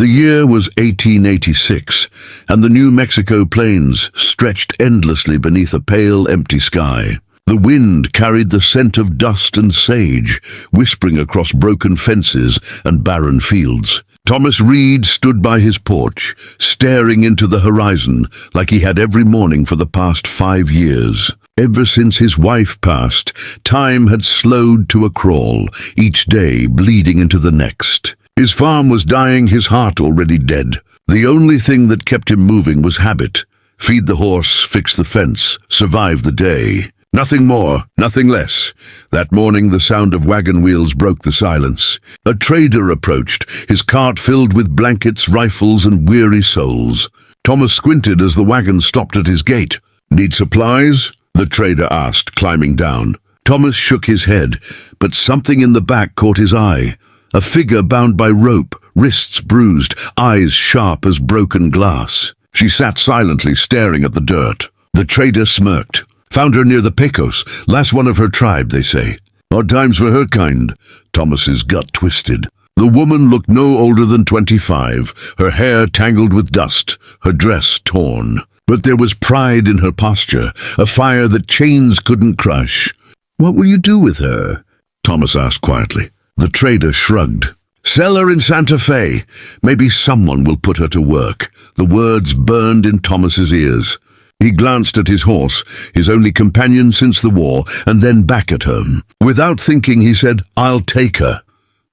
The year was 1886, and the New Mexico plains stretched endlessly beneath a pale, empty sky. The wind carried the scent of dust and sage, whispering across broken fences and barren fields. Thomas Reed stood by his porch, staring into the horizon like he had every morning for the past 5 years. Ever since his wife passed, time had slowed to a crawl, each day bleeding into the next. His farm was dying, his heart already dead. The only thing that kept him moving was habit. Feed the horse, fix the fence, survive the day. Nothing more, nothing less. That morning the sound of wagon wheels broke the silence. A trader approached, his cart filled with blankets, rifles, and weary souls. Thomas squinted as the wagon stopped at his gate. "Need supplies?" the trader asked, climbing down. Thomas shook his head, but something in the back caught his eye. A figure bound by rope, wrists bruised, eyes sharp as broken glass. She sat silently, staring at the dirt. The trader smirked. "Found her near the Pecos, last one of her tribe, they say." "Odd times for her kind." Thomas's gut twisted. The woman looked no older than 25, her hair tangled with dust, her dress torn. But there was pride in her posture, a fire that chains couldn't crush. "What will you do with her?" Thomas asked quietly. The trader shrugged. "Sell her in Santa Fe. Maybe someone will put her to work." The words burned in Thomas's ears. He glanced at his horse, his only companion since the war, and then back at her. Without thinking, he said, "I'll take her."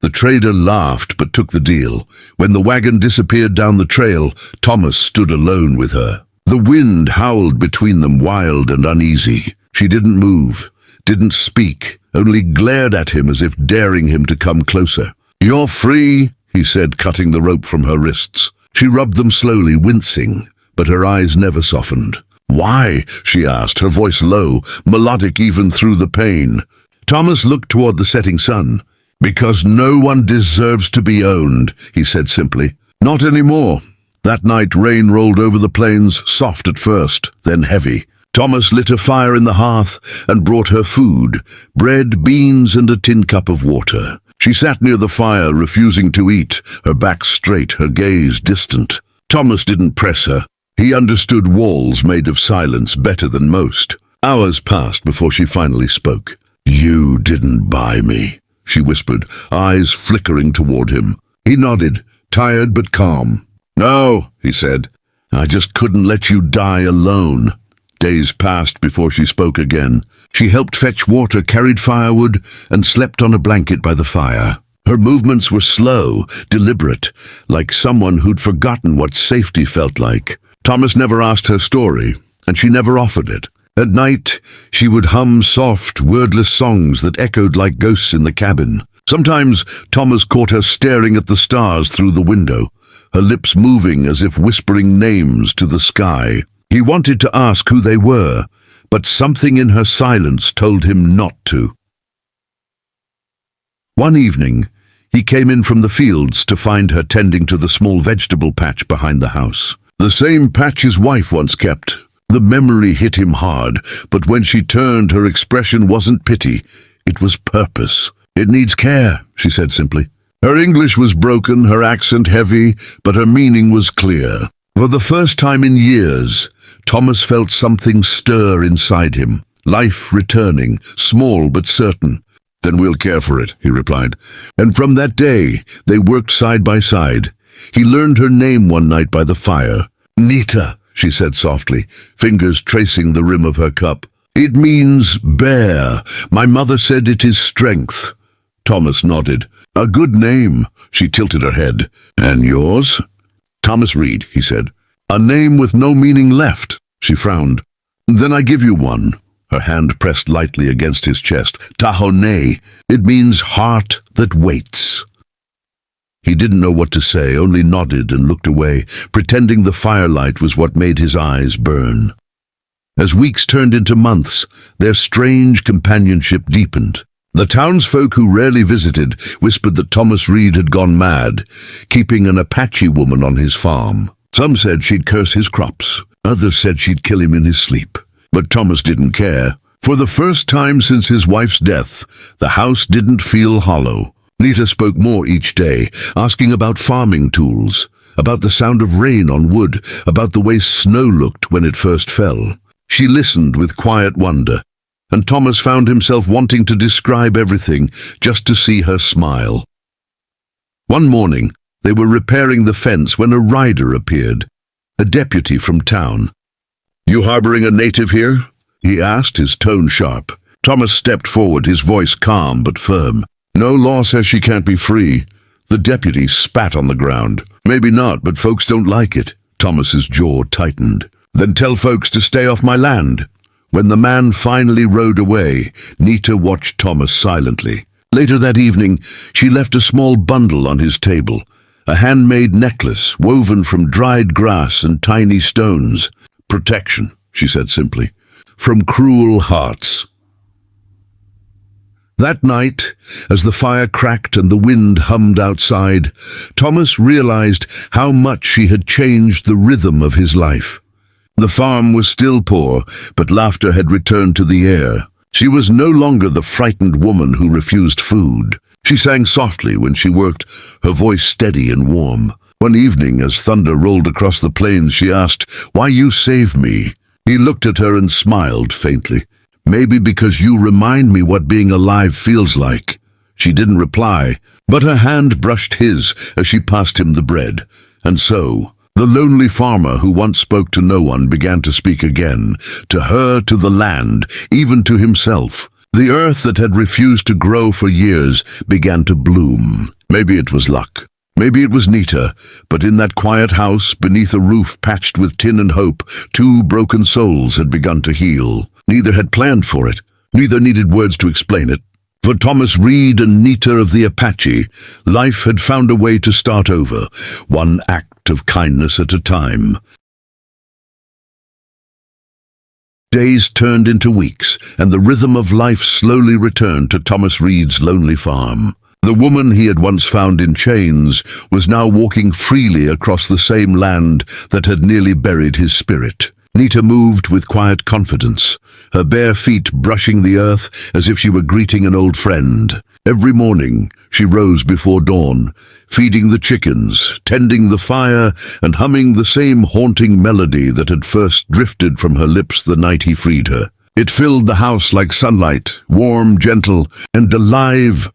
The trader laughed but took the deal. When the wagon disappeared down the trail, Thomas stood alone with her. The wind howled between them, wild and uneasy. She didn't move, didn't speak, only glared at him as if daring him to come closer. "You're free," he said, cutting the rope from her wrists. She rubbed them slowly, wincing, but her eyes never softened. "Why?" she asked, her voice low, melodic even through the pain. Thomas looked toward the setting sun. "Because no one deserves to be owned," he said simply. "Not anymore." That night rain rolled over the plains, soft at first, then heavy. Thomas lit a fire in the hearth and brought her food, bread, beans, and a tin cup of water. She sat near the fire, refusing to eat, her back straight, her gaze distant. Thomas didn't press her. He understood walls made of silence better than most. Hours passed before she finally spoke. "You didn't buy me," she whispered, eyes flickering toward him. He nodded, tired but calm. "No," he said. "I just couldn't let you die alone." Days passed before she spoke again. She helped fetch water, carried firewood, and slept on a blanket by the fire. Her movements were slow, deliberate, like someone who'd forgotten what safety felt like. Thomas never asked her story, and she never offered it. At night, she would hum soft, wordless songs that echoed like ghosts in the cabin. Sometimes Thomas caught her staring at the stars through the window, her lips moving as if whispering names to the sky. He wanted to ask who they were, but something in her silence told him not to. One evening, he came in from the fields to find her tending to the small vegetable patch behind the house. The same patch his wife once kept. The memory hit him hard, but when she turned, her expression wasn't pity, it was purpose. "It needs care," she said simply. Her English was broken, her accent heavy, but her meaning was clear. For the first time in years, Thomas felt something stir inside him, life returning, small but certain. "Then we'll care for it," he replied. And from that day, they worked side by side. He learned her name one night by the fire. "Nita," she said softly, fingers tracing the rim of her cup. "It means bear. My mother said it is strength." Thomas nodded. "A good name." She tilted her head. "And yours?" "Thomas Reed," he said. "A name with no meaning left." She frowned. "Then I give you one." Her hand pressed lightly against his chest. "Tahone. It means heart that waits." He didn't know what to say, only nodded and looked away, pretending the firelight was what made his eyes burn. As weeks turned into months, their strange companionship deepened. The townsfolk who rarely visited whispered that Thomas Reed had gone mad, keeping an Apache woman on his farm. Some said she'd curse his crops. Others said she'd kill him in his sleep. But Thomas didn't care. For the first time since his wife's death, the house didn't feel hollow. Nita spoke more each day, asking about farming tools. about the sound of rain on wood, about the way snow looked when it first fell. She listened with quiet wonder, and Thomas found himself wanting to describe everything just to see her smile. One morning, they were repairing the fence when a rider appeared, a deputy from town. "You harboring a native here?" he asked, his tone sharp. Thomas stepped forward, his voice calm but firm. "No law says she can't be free." The deputy spat on the ground. "Maybe not, but folks don't like it." Thomas's jaw tightened. "Then tell folks to stay off my land." When the man finally rode away, Nita watched Thomas silently. Later that evening, she left a small bundle on his table, a handmade necklace woven from dried grass and tiny stones. "Protection," she said simply, "from cruel hearts." That night, as the fire cracked and the wind hummed outside, Thomas realized how much she had changed the rhythm of his life. The farm was still poor, but laughter had returned to the air. She was no longer the frightened woman who refused food. She sang softly when she worked, her voice steady and warm. One evening, as thunder rolled across the plains, she asked, "Why you save me?" He looked at her and smiled faintly. "Maybe because you remind me what being alive feels like." She didn't reply, but her hand brushed his as she passed him the bread. And so, the lonely farmer who once spoke to no one began to speak again, to her, to the land, even to himself. The earth that had refused to grow for years began to bloom. Maybe it was luck. Maybe it was Nita, but in that quiet house, beneath a roof patched with tin and hope, two broken souls had begun to heal. Neither had planned for it. Neither needed words to explain it. For Thomas Reed and Nita of the Apache, life had found a way to start over, one act of kindness at a time. Days turned into weeks, and the rhythm of life slowly returned to Thomas Reed's lonely farm. The woman he had once found in chains was now walking freely across the same land that had nearly buried his spirit. Nita moved with quiet confidence, her bare feet brushing the earth as if she were greeting an old friend. Every morning, she rose before dawn, feeding the chickens, tending the fire, and humming the same haunting melody that had first drifted from her lips the night he freed her. It filled the house like sunlight, warm, gentle, and alive.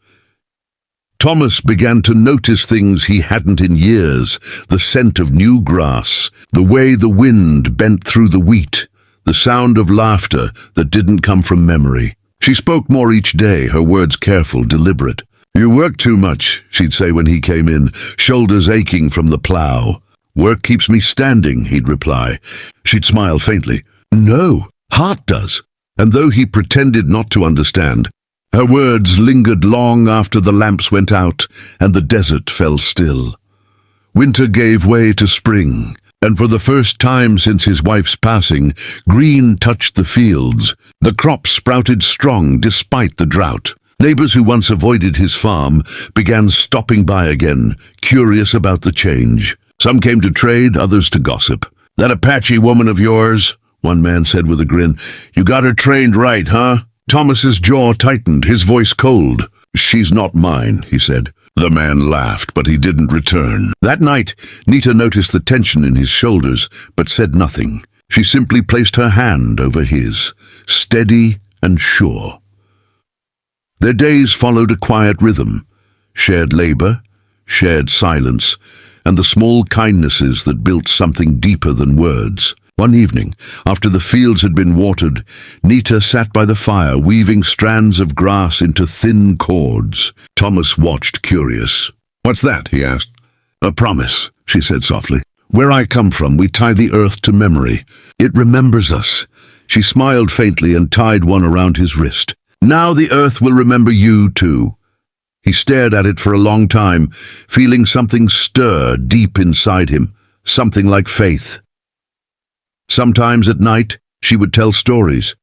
Thomas began to notice things he hadn't in years, the scent of new grass, the way the wind bent through the wheat, the sound of laughter that didn't come from memory. She spoke more each day, her words careful, deliberate. "You work too much," she'd say when he came in, shoulders aching from the plow. "Work keeps me standing," he'd reply. She'd smile faintly. "No, heart does." And though he pretended not to understand, her words lingered long after the lamps went out and the desert fell still. Winter gave way to spring, and for the first time since his wife's passing, green touched the fields. The crops sprouted strong despite the drought. Neighbors who once avoided his farm began stopping by again, curious about the change. Some came to trade, others to gossip. "That Apache woman of yours," one man said with a grin, "you got her trained right, huh?" Thomas's jaw tightened, his voice cold. "She's not mine," he said. The man laughed, but he didn't return. That night, Nita noticed the tension in his shoulders, but said nothing. She simply placed her hand over his, steady and sure. Their days followed a quiet rhythm, shared labor, shared silence, and the small kindnesses that built something deeper than words. One evening, after the fields had been watered, Nita sat by the fire, weaving strands of grass into thin cords. Thomas watched, curious. "What's that?" he asked. "A promise," she said softly. "Where I come from, we tie the earth to memory. It remembers us." She smiled faintly and tied one around his wrist. "Now the earth will remember you, too." He stared at it for a long time, feeling something stir deep inside him, something like faith. Sometimes at night, she would tell stories.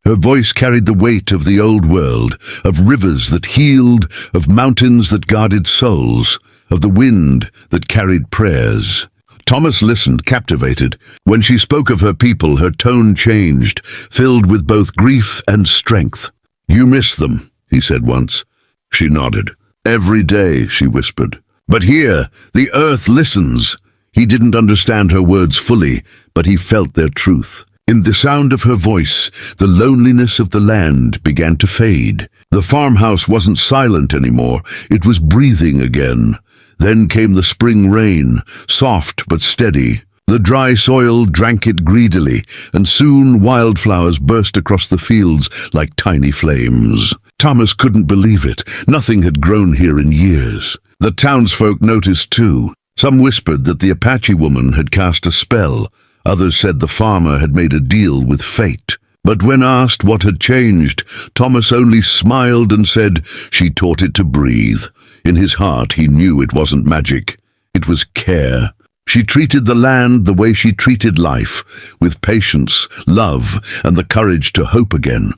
Her voice carried the weight of the old world, of rivers that healed, of mountains that guarded souls, of the wind that carried prayers. Thomas listened, captivated. When she spoke of her people, her tone changed, filled with both grief and strength. "You miss them," he said once. She nodded. "Every day," she whispered. "But here, the earth listens." He didn't understand her words fully, but he felt their truth. In the sound of her voice, the loneliness of the land began to fade. The farmhouse wasn't silent anymore, it was breathing again. Then came the spring rain, soft but steady. The dry soil drank it greedily, and soon wildflowers burst across the fields like tiny flames. Thomas couldn't believe it. Nothing had grown here in years. The townsfolk noticed too. Some whispered that the Apache woman had cast a spell. Others said the farmer had made a deal with fate. But when asked what had changed, Thomas only smiled and said she taught it to breathe. In his heart he knew it wasn't magic. It was care. She treated the land the way she treated life, with patience, love, and the courage to hope again.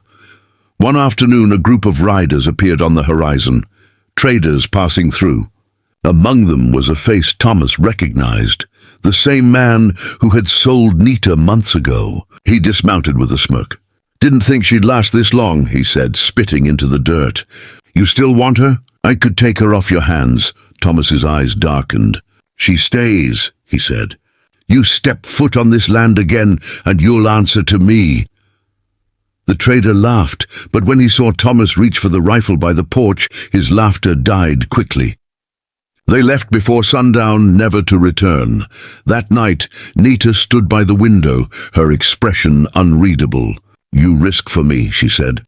One afternoon a group of riders appeared on the horizon, traders passing through. Among them was a face Thomas recognized, the same man who had sold Nita months ago. He dismounted with a smirk. "Didn't think she'd last this long," he said, spitting into the dirt. "You still want her? I could take her off your hands." Thomas's eyes darkened. "She stays," he said. "You step foot on this land again, and you'll answer to me." The trader laughed, but when he saw Thomas reach for the rifle by the porch, his laughter died quickly. They left before sundown, never to return. That night, Nita stood by the window, her expression unreadable. "You risk for me," she said.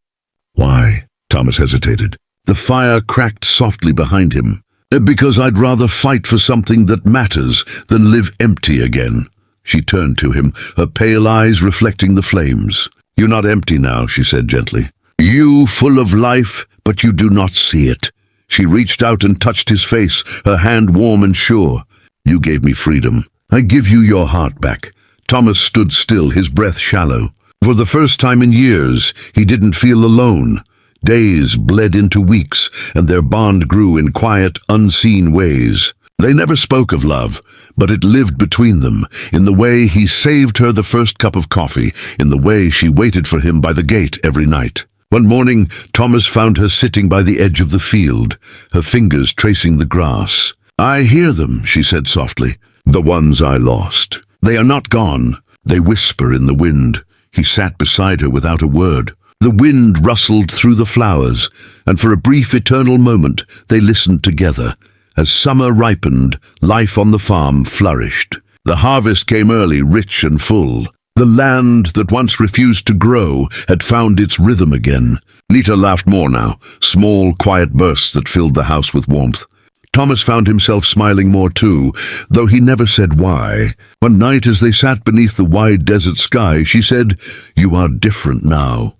"Why?" Thomas hesitated. The fire cracked softly behind him. "Because I'd rather fight for something that matters than live empty again." She turned to him, her pale eyes reflecting the flames. "You're not empty now," she said gently. "You full of life, but you do not see it." She reached out and touched his face, her hand warm and sure. "You gave me freedom. I give you your heart back." Thomas stood still, his breath shallow. For the first time in years, he didn't feel alone. Days bled into weeks, and their bond grew in quiet, unseen ways. They never spoke of love, but it lived between them, in the way he saved her the first cup of coffee, in the way she waited for him by the gate every night. One morning, Thomas found her sitting by the edge of the field, her fingers tracing the grass. "I hear them," she said softly, "the ones I lost. They are not gone. They whisper in the wind." He sat beside her without a word. The wind rustled through the flowers, and for a brief eternal moment they listened together. As summer ripened, life on the farm flourished. The harvest came early, rich and full. The land that once refused to grow had found its rhythm again. Nita laughed more now, small, quiet bursts that filled the house with warmth. Thomas found himself smiling more too, though he never said why. One night as they sat beneath the wide desert sky, she said, "You are different now."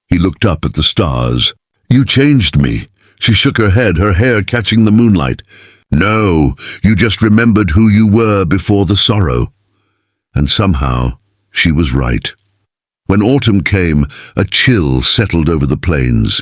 He looked up at the stars. "You changed me." She shook her head, her hair catching the moonlight. "No, you just remembered who you were before the sorrow." And somehow, she was right. When autumn came, a chill settled over the plains.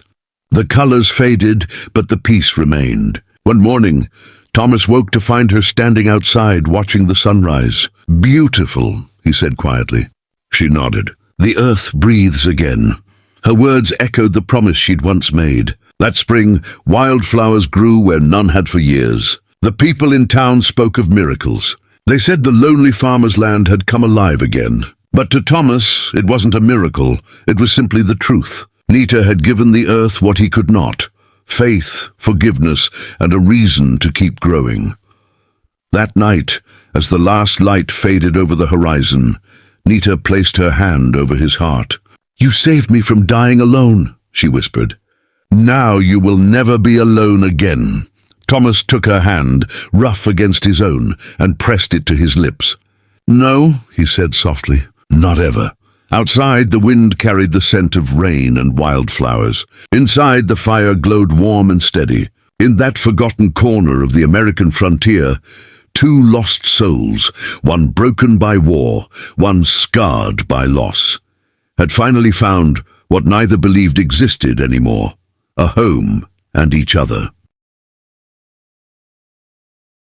The colors faded, but the peace remained. One morning, Thomas woke to find her standing outside watching the sunrise. "Beautiful," he said quietly. She nodded. "The earth breathes again." Her words echoed the promise she'd once made. That spring, wildflowers grew where none had for years. The people in town spoke of miracles. They said the lonely farmer's land had come alive again. But to Thomas, it wasn't a miracle. It was simply the truth. Nita had given the earth what he could not: faith, forgiveness, and a reason to keep growing. That night, as the last light faded over the horizon, Nita placed her hand over his heart. "You saved me from dying alone," she whispered. "Now you will never be alone again." Thomas took her hand, rough against his own, and pressed it to his lips. "No," he said softly, "not ever." Outside, the wind carried the scent of rain and wildflowers. Inside, the fire glowed warm and steady. In that forgotten corner of the American frontier, two lost souls, one broken by war, one scarred by loss, had finally found what neither believed existed anymore: a home and each other.